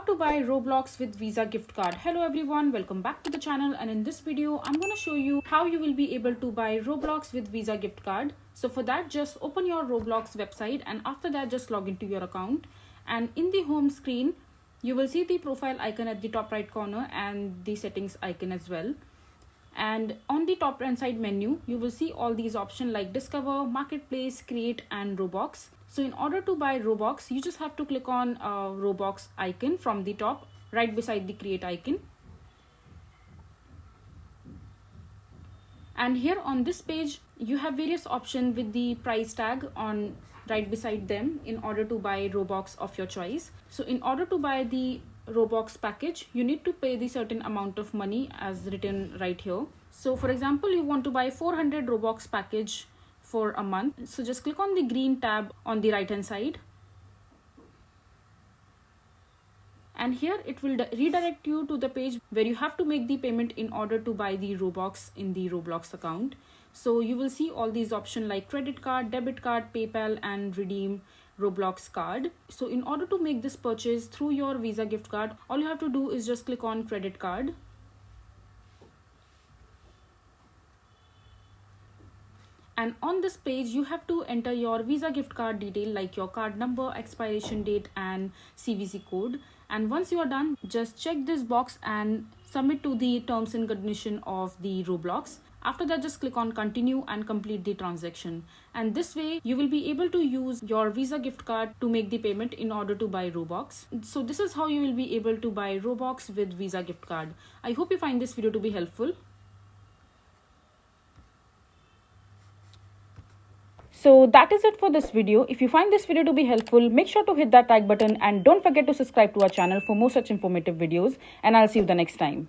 to buy Roblox with Visa gift card. Hello everyone, welcome back to the channel, and in this video I'm going to show you how you will be able to buy Roblox with Visa gift card. So for that, just open your Roblox website, and after that just log into your account, and in the home screen you will see the profile icon at the top right corner and the settings icon as well. And on the top right side menu you will see all these options like Discover, Marketplace, Create and Robux. So in order to buy Robux, you just have to click on Robux icon from the top right beside the Create icon. And here on this page you have various options with the price tag on right beside them in order to buy Robux of your choice. So in order to buy the Robux package, you need to pay the certain amount of money as written right here. So for example, you want to buy 400 Robux package for a month. So just click on the green tab on the right hand side. And here it will redirect you to the page where you have to make the payment in order to buy the Robux in the Roblox account. So you will see all these options like credit card, debit card, PayPal and redeem Roblox card. So in order to make this purchase through your Visa gift card, all you have to do is just click on credit card. And on this page you have to enter your Visa gift card detail like your card number, expiration date and CVC code. And once you are done, just check this box and submit to the terms and condition of the Roblox. After that, just click on continue and complete the transaction. And this way you will be able to use your Visa gift card to make the payment in order to buy Robux. So this is how you will be able to buy Robux with Visa gift card. I hope you find this video to be helpful. So that is it for this video. If you find this video to be helpful, make sure to hit that like button and don't forget to subscribe to our channel for more such informative videos, and I'll see you the next time.